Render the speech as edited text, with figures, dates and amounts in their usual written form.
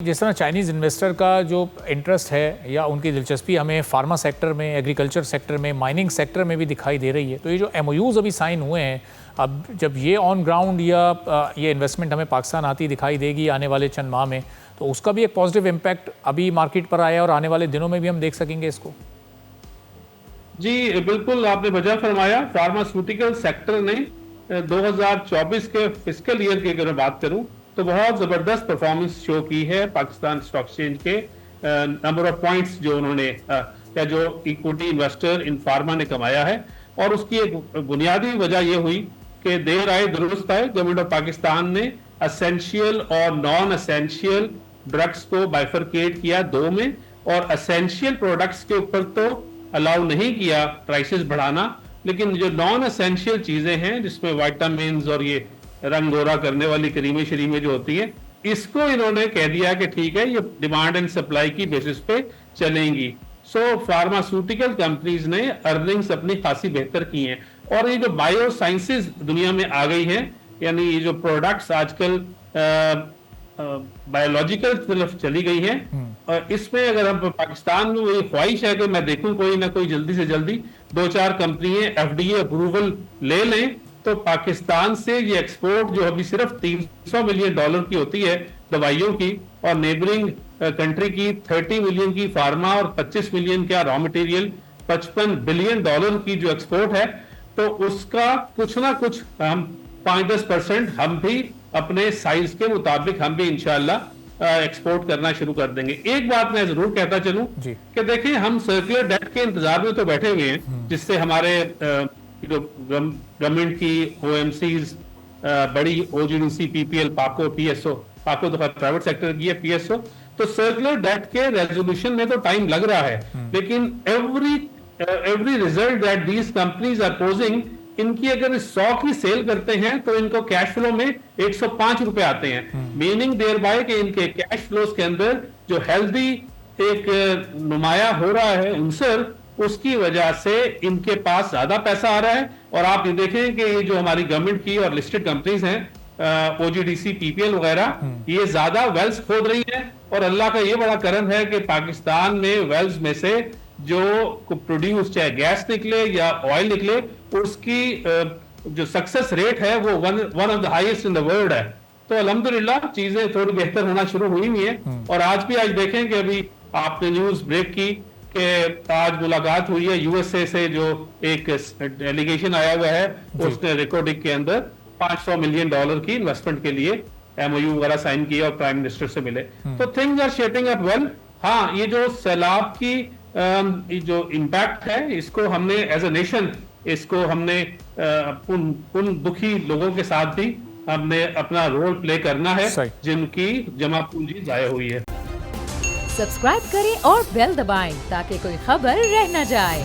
जिस तरह Chinese investor का जो इंटरेस्ट है या उनकी दिलचस्पी हमें फार्मा सेक्टर में, एग्रीकल्चर सेक्टर में, माइनिंग सेक्टर में भी दिखाई दे रही है, तो ये जो एमओयूज़ अभी साइन हुए हैं, अब जब ये ऑन ग्राउंड या ये इन्वेस्टमेंट हमें पाकिस्तान आती दिखाई देगी आने वाले चंद माह में, तो उसका भी एक पॉजिटिव इम्पैक्ट अभी मार्केट पर आया और आने वाले दिनों में भी हम देख सकेंगे इसको। जी बिल्कुल, आपने वजह फरमाया। फार्मास्यूटिकल सेक्टर ने 2024 के फिस्कल ईयर की अगर मैं बात करूं तो बहुत जबरदस्त परफॉर्मेंस शो की है पाकिस्तान स्टॉक एक्सचेंज के। नंबर ऑफ पॉइंट्स जो उन्होंने या जो इक्विटी इन्वेस्टर इन फार्मा ने कमाया है, और उसकी एक बुनियादी वजह यह हुई कि देर आए दुरुस्त आए। गवर्नमेंट ऑफ पाकिस्तान ने असेंशियल और नॉन असेंशियल ड्रग्स को बाइफरकेट किया दो में, और असेंशियल प्रोडक्ट्स के ऊपर तो अलाउ नहीं किया प्राइसेस बढ़ाना, लेकिन जो नॉन असेंशियल चीजें हैं जिसमें विटामिन और ये रंग गोरा करने वाली करीमें शरीमें जो होती है, इसको इन्होंने कह दिया कि ठीक है, ये डिमांड एंड सप्लाई की बेसिस पे चलेंगी। सो फार्मास्यूटिकल कंपनीज ने अर्निंग्स अपनी खासी बेहतर की हैं, और ये जो बायो साइंसेज दुनिया में आ गई हैं, यानी ये जो प्रोडक्ट्स आजकल बायोलॉजिकल तरफ चली गई है, और इसमें अगर हम पाकिस्तान में वही ख्वाहिश है कि मैं देखूं कोई ना कोई जल्दी से जल्दी 2-4 कंपनियां एफडीए अप्रूवल ले लें, तो पाकिस्तान से ये एक्सपोर्ट जो अभी सिर्फ $300 मिलियन की होती है दवाइयों की, और नेबरिंग कंट्री की 30 मिलियन की फार्मा और 25 मिलियन का रॉ मटेरियल, $55 बिलियन की जो एक्सपोर्ट है, तो उसका कुछ ना कुछ हम 5-10% हम भी अपने साइज के मुताबिक हम भी इंशाल्लाह एक्सपोर्ट करना शुरू कर देंगे। एक बात मैं जरूर कहता चलूं कि देखें, हम सर्कुलर डेट के इंतजार में तो बैठे हुए हैं, जिससे हमारे जो गवर्नमेंट की ओएमसीज, बड़ी ओजीडीसी, पीपीएल, पाको, पीएसओ, पाको तो प्राइवेट सेक्टर की है, पीएसओ, तो सर्कुलर डेट के रेजोल्यूशन में तो टाइम लग रहा है, लेकिन every result that these companies are posing, इनकी अगर 100 की सेल करते हैं तो इनको कैश फ्लो में 105 रुपए आते हैं। मीनिंग देयर बाय कि इनके कैश फ्लोज के अंदर जो हेल्दी एक नुमाया हो रहा है उनसर, उसकी वजह से इनके पास ज्यादा पैसा आ रहा है। और आप ये देखें कि ये जो हमारी गवर्नमेंट की और लिस्टेड कंपनीज हैं, ओजीडीसी, पीपीएल वगैरह, ये ज्यादा वेल्स खोद रही है, और अल्लाह का ये बड़ा करम है कि पाकिस्तान में वेल्स में से जो प्रोड्यूस, चाहे गैस निकले या ऑयल निकले, उसकी जो सक्सेस रेट है वो one of the highest in the world है। तो अल्हम्दुलिल्लाह चीजें थोड़ी बेहतर होना शुरू हुई हुई है। और आज देखें कि अभी आपने न्यूज ब्रेक की कि आज मुलाकात हुई है यूएसए से, जो एक डेलीगेशन आया हुआ है, उसने रिकॉर्डिंग के अंदर $500 मिलियन की इन्वेस्टमेंट के लिए एमओयू वगैरह साइन किया और प्राइम मिनिस्टर से मिले। तो things are shaping up well. हाँ, ये जो सैलाब की जो इम्पैक्ट है, इसको हमने एज ए नेशन, इसको हमने उन दुखी लोगों के साथ भी हमने अपना रोल प्ले करना है जिनकी जमा पूंजी जाया हुई है। सब्सक्राइब करें और बेल दबाएं ताकि कोई खबर रह न जाए।